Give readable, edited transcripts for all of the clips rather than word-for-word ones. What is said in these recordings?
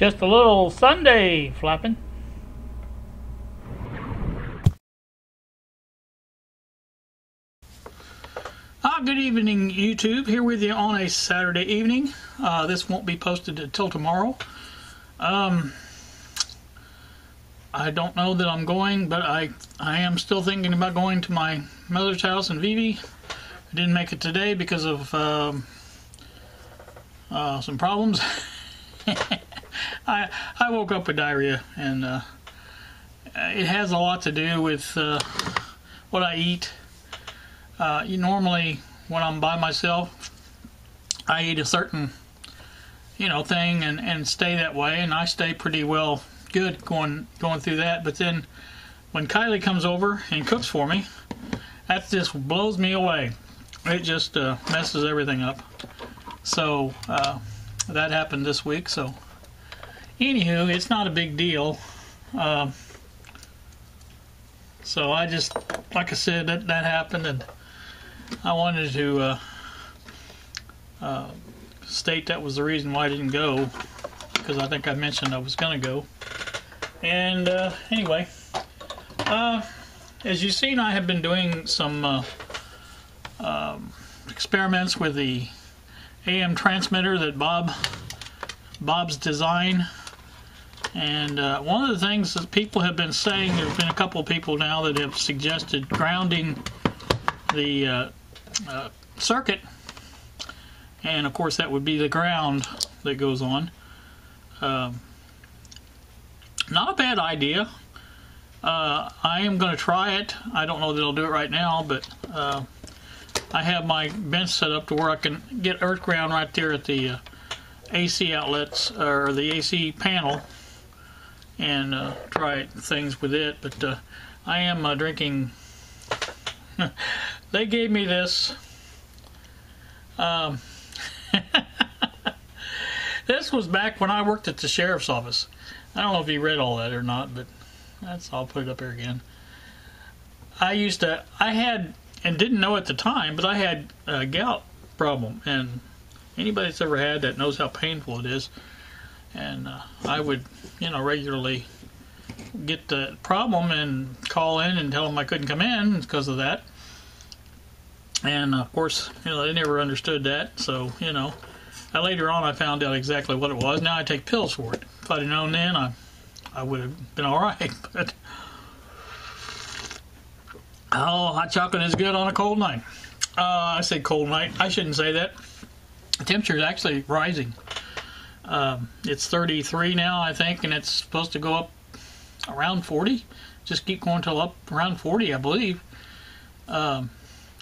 Just a little Sunday flapping. Good evening, YouTube. Here with you on a Saturday evening. This won't be posted until tomorrow. I don't know that I'm going, but I am still thinking about going to my mother's house in Vivi. I didn't make it today because of some problems. I woke up with diarrhea, and it has a lot to do with what I eat. Normally, when I'm by myself, I eat a certain, thing and stay that way, and I stay pretty well good going through that. But then when Kylie comes over and cooks for me, that just blows me away. It just messes everything up. So that happened this week. So anywho, it's not a big deal. So I just, like I said, that happened, and I wanted to state that was the reason why I didn't go, because I think I mentioned I was going to go. And anyway, as you've seen, I have been doing some experiments with the AM transmitter that Bob's design. And one of the things that people have been saying, there's been a couple of people now that have suggested grounding the circuit, and of course that would be the ground that goes on. Not a bad idea. I am going to try it. I don't know that I'll do it right now, but I have my bench set up to where I can get earth ground right there at the AC outlets, or the AC panel, and try things with it. But I am drinking. They gave me this. This was back when I worked at the sheriff's office. I don't know if you read all that or not, but I'll put it up here again. I had, and didn't know at the time, but I had a gout problem, and anybody that's ever had that knows how painful it is. And I would, regularly get the problem and call in and tell them I couldn't come in because of that. And of course, they never understood that. So, later on I found out exactly what it was. Now I take pills for it. If I'd have known then, I would have been all right. But hot chocolate is good on a cold night. I say cold night. I shouldn't say that. The temperature is actually rising. It's 33 now, I think, and it's supposed to go up around 40. Just keep going till up around 40, I believe. And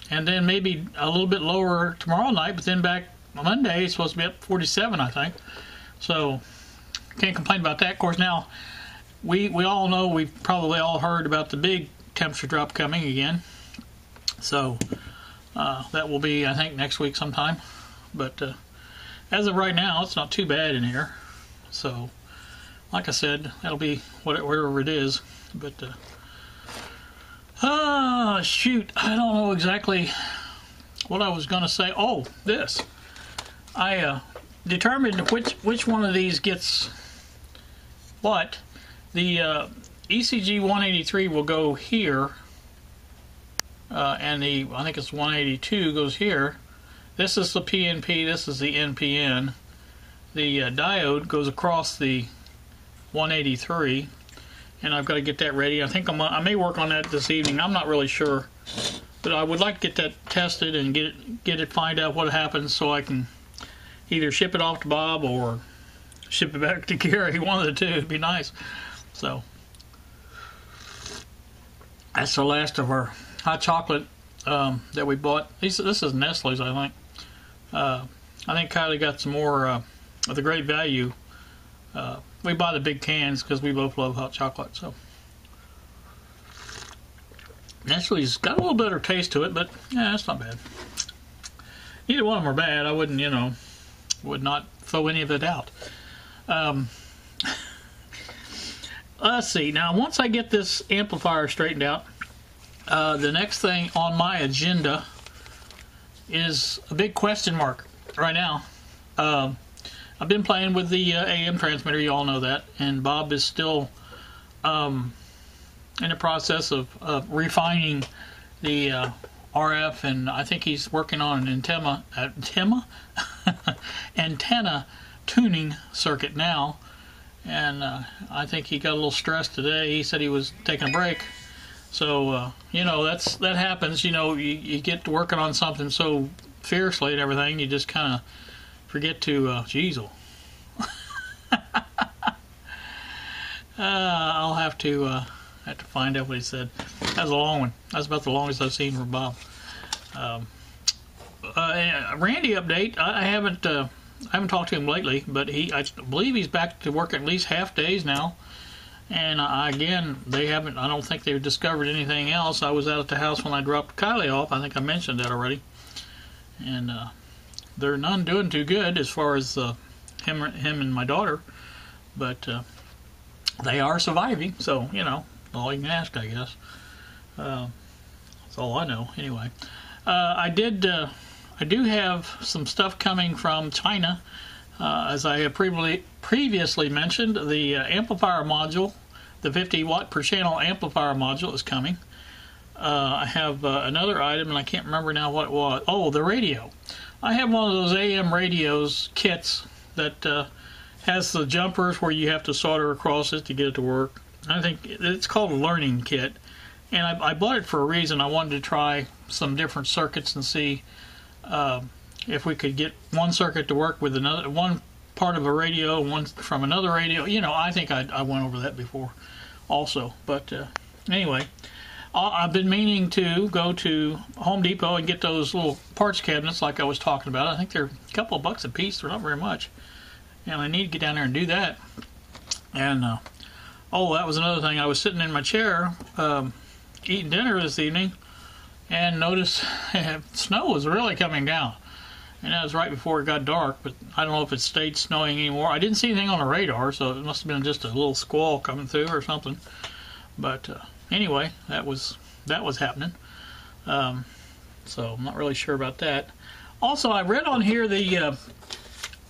then maybe a little bit lower tomorrow night, but then back on Monday it's supposed to be up 47, I think. So can't complain about that. Of course, now we all know, we've probably all heard about the big temperature drop coming again. So that will be, I think, next week sometime. But as of right now, it's not too bad in here. So like I said, that'll be wherever it is. But shoot, I don't know exactly what I was going to say. Oh, this. I determined which one of these gets what. The ECG 183 will go here, and I think it's 182 goes here. This is the PNP, this is the NPN. The diode goes across the 183. And I've got to get that ready. I think I may work on that this evening. I'm not really sure, but I would like to get that tested and find out what happens, so I can either ship it off to Bob or ship it back to Gary. One of the two would be nice. So that's the last of our hot chocolate that we bought. This is Nestle's, I think. I think Kylie got some more of the Great Value. We buy the big cans because we both love hot chocolate. So Nestle's got a little better taste to it, but yeah, it's not bad. Neither one of them are bad. I wouldn't, would not throw any of it out. Let's see. Now, once I get this amplifier straightened out, the next thing on my agenda is a big question mark right now. I've been playing with the AM transmitter, you all know that, and Bob is still in the process of refining the RF, and I think he's working on an antenna tuning circuit now, and I think he got a little stressed today. He said he was taking a break. So, you know, that happens. You know, you get to working on something so fiercely and everything, you just kind of forget to, geez-oh. I'll have to find out what he said. That was a long one. That's about the longest I've seen from Bob. Randy update. I haven't talked to him lately, but I believe he's back to work at least half days now. And again, I don't think they've discovered anything else. I was out at the house when I dropped Kylie off. I think I mentioned that already. And they're none doing too good as far as him and my daughter. But they are surviving, so, you know, all you can ask, I guess. That's all I know, anyway. I do have some stuff coming from China. As I have previously mentioned, the amplifier module, the 50 watt per channel amplifier module is coming. I have another item, and I can't remember now what it was. Oh, the radio. I have one of those AM radios kits that has the jumpers where you have to solder across it to get it to work. I think it's called a learning kit, and I bought it for a reason. I wanted to try some different circuits and see if we could get one circuit to work with another, one part of a radio, one from another radio. You know, I think I went over that before also. But anyway, I've been meaning to go to Home Depot and get those little parts cabinets like I was talking about. I think they're a couple of bucks a piece. They're not very much. And I need to get down there and do that. And, oh, that was another thing. I was sitting in my chair eating dinner this evening and noticed snow was really coming down. And that was right before it got dark, but I don't know if it stayed snowing anymore. I didn't see anything on the radar, so it must have been just a little squall coming through or something. But anyway, that was happening. So I'm not really sure about that. Also, I read on here these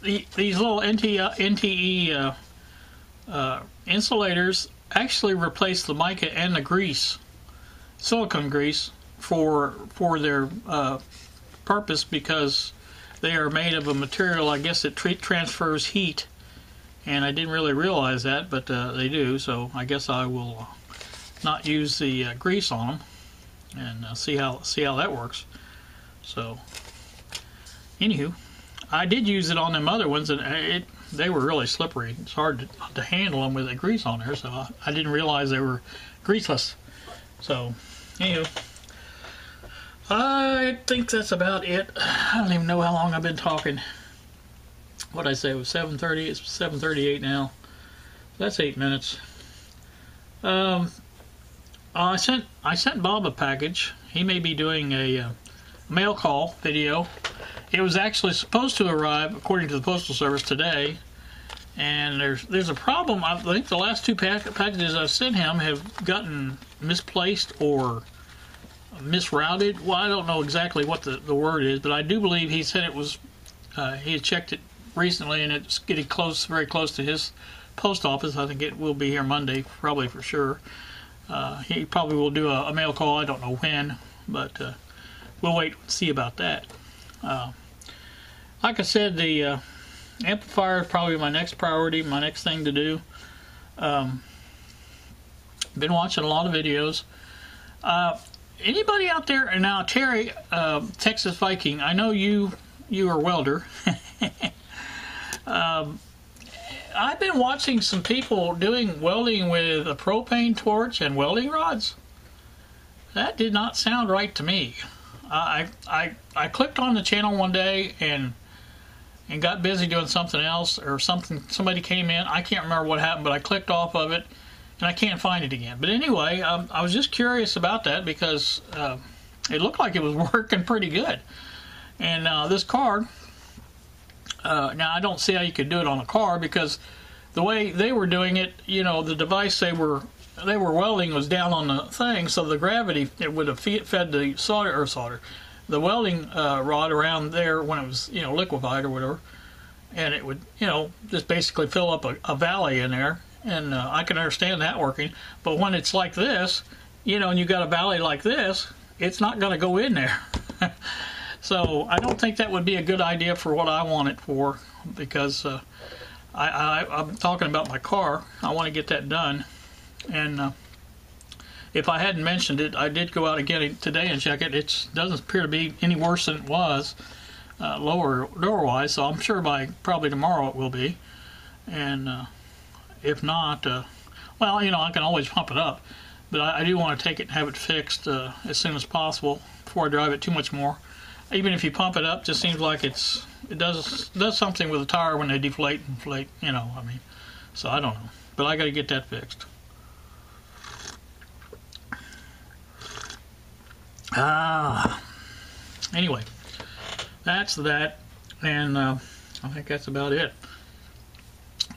little NTE insulators actually replace the mica and the grease, silicone grease, for their purpose, because they are made of a material, I guess, that transfers heat. And I didn't really realize that, but they do. So I guess I will not use the grease on them and see how that works. So, anywho, I did use it on them other ones, and they were really slippery. It's hard to handle them with the grease on there, so I didn't realize they were greaseless. So, anywho, I think that's about it. I don't even know how long I've been talking. What did I say? It was 7:30. It's 7:38 now. That's 8 minutes. I sent Bob a package. He may be doing a mail call video. It was actually supposed to arrive, according to the Postal Service, today. And there's a problem. I think the last two packages I've sent him have gotten misplaced or misrouted. Well, I don't know exactly what the word is, but I do believe he said it was, he had checked it recently, and it's getting close, very close to his post office. I think it will be here Monday, probably for sure. He probably will do a mail call. I don't know when, but we'll wait and see about that. Like I said, the amplifier is probably my next priority, my next thing to do. Been watching a lot of videos. Anybody out there, and now Terry, Texas Viking, I know you are a welder. I've been watching some people doing welding with a propane torch and welding rods. That did not sound right to me. I clicked on the channel one day and got busy doing something else, or somebody came in. I can't remember what happened, but I clicked off of it and I can't find it again. But anyway, I was just curious about that, because it looked like it was working pretty good. And this card, now I don't see how you could do it on a car, because the way they were doing it, you know, the device they were welding was down on the thing, so the gravity, it would have fed the the welding rod around there when it was, you know, liquefied or whatever, and it would, you know, just basically fill up a valley in there, and I can understand that working. But when it's like this, you know, and you got a valley like this, it's not going to go in there. So I don't think that would be a good idea for what I want it for, because I'm talking about my car. I want to get that done, and if I hadn't mentioned it, I did go out again today and check it. It doesn't appear to be any worse than it was, lower-wise, so I'm sure by probably tomorrow it will be. And if not, well, you know, I can always pump it up, but I do want to take it and have it fixed as soon as possible before I drive it too much more. Even if you pump it up, it just seems like it does something with the tire when they deflate and inflate, you know, I mean, so I don't know. But I got to get that fixed. Anyway, that's that, and I think that's about it.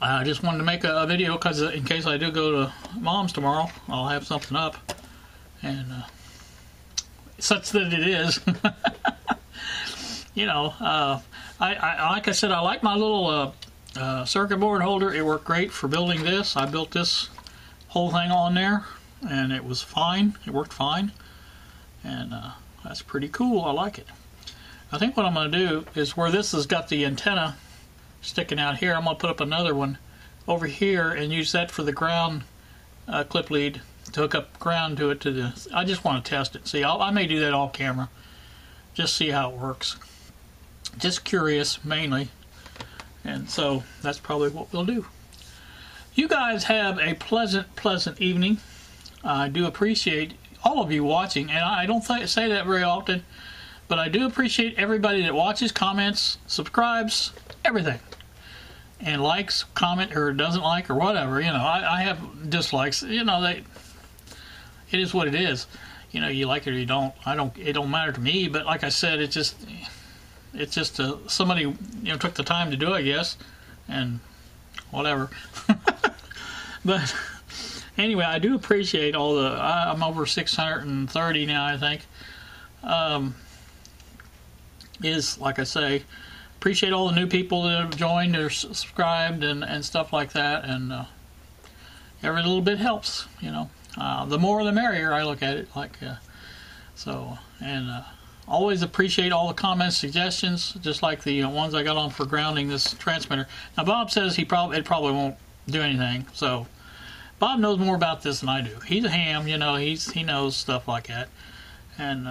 I just wanted to make a video because in case I do go to Mom's tomorrow, I'll have something up, and such that it is. You know, like I said, I like my little circuit board holder. It worked great for building this. I built this whole thing on there, and it was fine. It worked fine. And that's pretty cool. I like it. I think what I'm going to do is where this has got the antenna sticking out here, I'm going to put up another one over here and use that for the ground clip lead to hook up ground to it. I just want to test it. See, I may do that off camera. Just see how it works. Just curious, mainly. And so that's probably what we'll do. You guys have a pleasant evening. I do appreciate all of you watching, and I don't say that very often, but I do appreciate everybody that watches, comments, subscribes, everything, and likes, comment, or doesn't like, or whatever. You know, I have dislikes. You know, it is what it is. You know, you like it or you don't. It don't matter to me. But like I said, it's just somebody, you know, took the time to do it, I guess, and whatever. But anyway, I do appreciate all the, I'm over 630 now, I think. Is, like I say, appreciate all the new people that have joined or subscribed and stuff like that, and every little bit helps, you know. The more the merrier, I look at it like, so, and always appreciate all the comments, suggestions, just like the ones I got on for grounding this transmitter. Now, Bob says it probably won't do anything, so Bob knows more about this than I do. He's a ham, you know, he knows stuff like that. And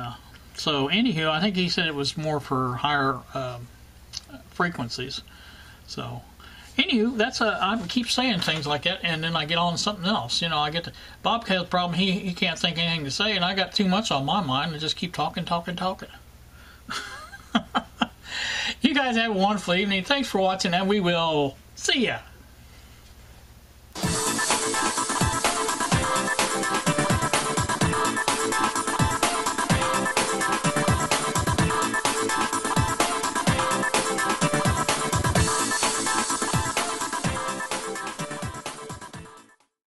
so, anywho, I think he said it was more for higher frequencies. So, anywho, I keep saying things like that, and then I get on to something else. You know, Bob has a problem, he can't think anything to say, and I got too much on my mind, and just keep talking. You guys have a wonderful evening. Thanks for watching, and we will see ya.